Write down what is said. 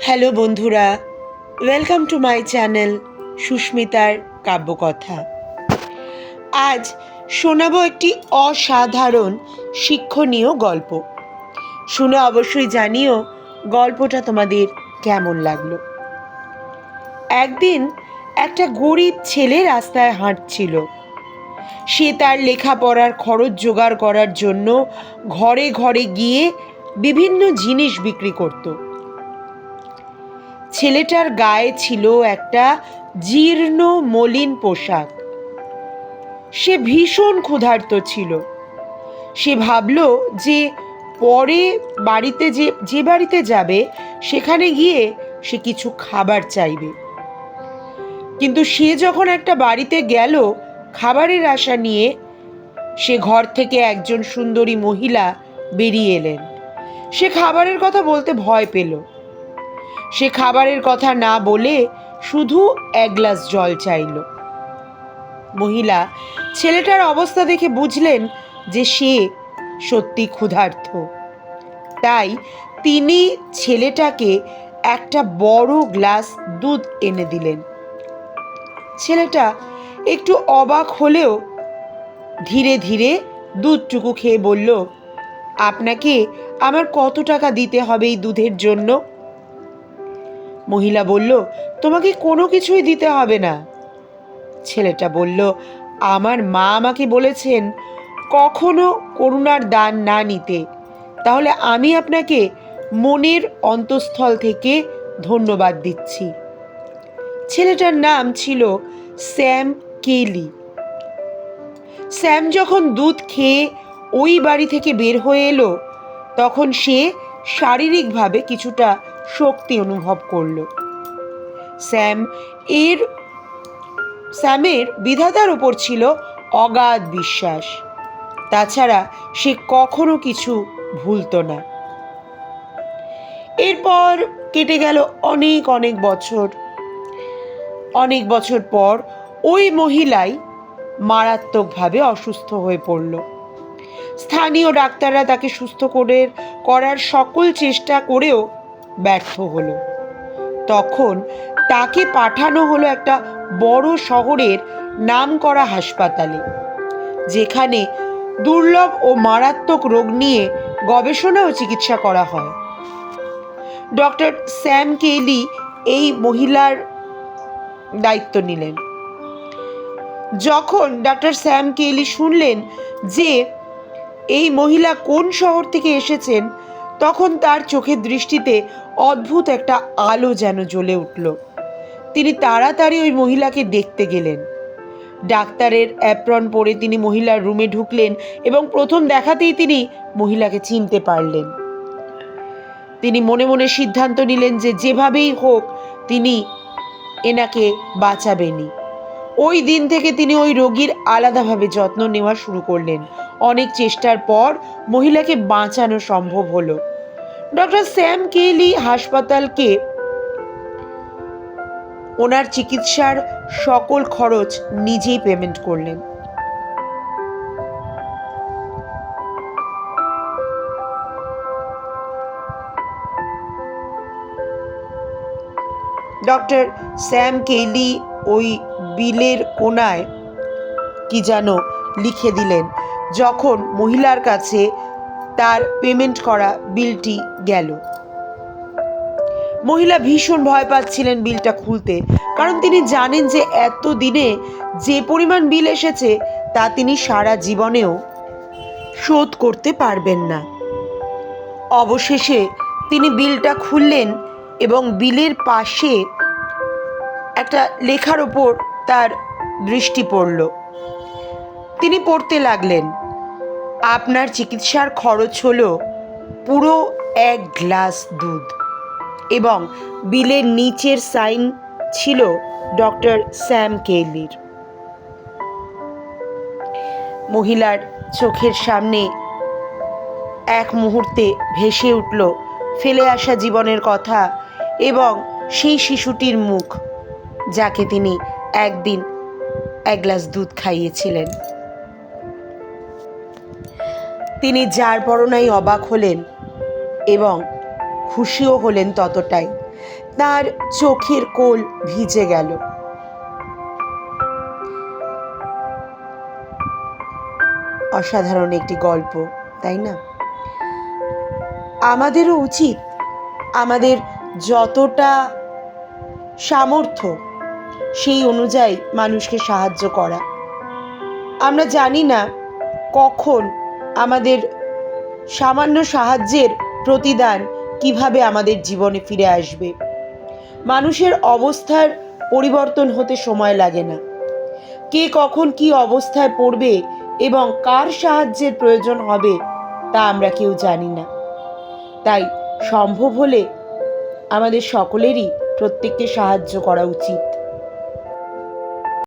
Hello বন্ধুরা, welcome to my channel সুস্মিতার কাব্যকথা। আজ শোনাবো একটি অসাধারণ শিক্ষণীয় গল্প। শুনে অবশ্যই জানিও গল্পটা তোমাদের কেমন লাগলো। একদিন একটা গরিব ছেলে রাস্তায় হাঁটছিল। সে তার লেখাপড়ার খরচ জোগাড় করার জন্য ঘরে ঘরে গিয়ে বিভিন্ন জিনিস বিক্রি করত। ছেলেটার গায়ে ছিল একটা জীর্ণ মলিন পোশাক। সে ভীষণ ক্ষুধার্ত ছিল। সে ভাবল যে পরে যে বাড়িতে যাবে সেখানে গিয়ে সে কিছু খাবার চাইবে। কিন্তু সে যখন একটা বাড়িতে গেল খাবারের আশা নিয়ে, সে ঘর থেকে একজন সুন্দরী মহিলা বেরিয়ে এলেন। সে খাবারের কথা বলতে ভয় পেল। সে খাবারের কথা না বলে শুধু এক গ্লাস জল চাইল। মহিলা ছেলেটার অবস্থা দেখে বুঝলেন যে সে সত্যি ক্ষুধার্ত। তাই তিনি ছেলেটাকে একটা বড় গ্লাস দুধ এনে দিলেন। ছেলেটা একটু অবাক হলেও ধীরে ধীরে দুধটুকু খেয়ে বলল, আপনাকে আমার কত টাকা দিতে হবে এই দুধের জন্য? মহিলা বলল, তোমাকে কোনো কিছুই দিতে হবে না। ছেলেটা বলল, আমার মা আমাকে বলেছেন কখনো করুণার দান না নিতে, তাহলে আমি আপনাকে মনের অন্তঃস্থল থেকে ধন্যবাদ দিচ্ছি। ছেলেটার নাম ছিল স্যাম কেলি। স্যাম যখন দুধ খেয়ে ওই বাড়ি থেকে বের হয়ে এলো, তখন সে শারীরিকভাবে কিছুটা শক্তি অনুভব করল। স্যামের বিধাতার উপর ছিল অগাধ বিশ্বাস। তাছাড়া সে কখনো কিছু ভুলত না। এরপর কেটে গেল অনেক অনেক বছর। অনেক বছর পর ওই মহিলাই মারাত্মকভাবে অসুস্থ হয়ে পড়ল। স্থানীয় ডাক্তাররা তাকে সুস্থ করার সকল চেষ্টা করেও ব্যর্থ হলো। তখন তাকে পাঠানো হলো একটা বড় শহরের নামকরা হাসপাতালে, যেখানে দুর্লভ ও মারাত্মক রোগ নিয়ে গবেষণা ও চিকিৎসা করা হয়। ডক্টর স্যাম কেলি এই মহিলার দায়িত্ব নিলেন। যখন ডক্টর স্যাম কেলি শুনলেন যে এই মহিলা কোন শহর থেকে এসেছেন, তখন তার চোখের দৃষ্টিতে অদ্ভুত একটা আলো যেন জ্বলে উঠল। তিনি তাড়াতাড়ি ওই মহিলাকে দেখতে গেলেন। ডাক্তারের অ্যাপ্রন পরে তিনি মহিলার রুমে ঢুকলেন এবং প্রথম দেখাতেই তিনি মহিলাকে চিনতে পারলেন। তিনি মনে মনে সিদ্ধান্ত নিলেন যে যেভাবেই হোক তিনি এনাকে বাঁচাবেনই। ওই দিন থেকে তিনি ওই রোগীর আলাদাভাবে যত্ন নেওয়া শুরু করলেন। অনেক চেষ্টার পর মহিলাকে বাঁচানো সম্ভব হলো। ডক্টর স্যাম কেলি হাসপাতালকে ওনার চিকিৎসার সকল খরচ নিজেই পেমেন্ট করলেন। ডক্টর স্যাম কেলি ওই বিলের কোনায় কি যেন লিখে দিলেন। যখন মহিলার কাছে তার পেমেন্ট করা বিলটি গেল, মহিলা ভীষণ ভয় পাচ্ছিলেন বিলটা খুলতে, কারণ তিনি জানেন যে এত দিনে যে পরিমাণ বিল এসেছে তা তিনি সারা জীবনেও শোধ করতে পারবেন না। অবশেষে তিনি বিলটা খুললেন এবং বিলের পাশে একটা লেখার ওপর তার দৃষ্টি পড়ল। তিনি পড়তে লাগলেন, আপনার চিকিৎসার খরচ হলো পুরো 1 গ্লাস দুধ। এবং বিলের নিচের সাইন ছিল ডক্টর স্যাম কেলির। মহিলার চোখের সামনে এক মুহূর্তে ভেসে উঠল ফেলে আসা জীবনের কথা এবং সেই শিশুটির মুখ, যাকে তিনি একদিন 1 গ্লাস দুধ খাইয়েছিলেন। তিনি যার পরনাই অবাক হলেন এবং খুশিও হলেন ততটাই, তার চোখের কোল ভিজে গেল। অসাধারণ একটি গল্প, তাই না? আমাদেরও উচিত আমাদের যতটা সামর্থ্য সেই অনুযায়ী মানুষকে সাহায্য করা। আমরা জানি না কখন আমাদের সামান্য সাহায্যের প্রতিদান কিভাবে আমাদের জীবনে ফিরে আসবে। মানুষের অবস্থার পরিবর্তন হতে সময় লাগে না। কে কখন কি অবস্থায় পড়বে এবং কার সাহায্যের প্রয়োজন হবে তা আমরা কেউ জানি না। তাই সম্ভব হলে আমাদের সকলেরই প্রত্যেককে সাহায্য করা উচিত।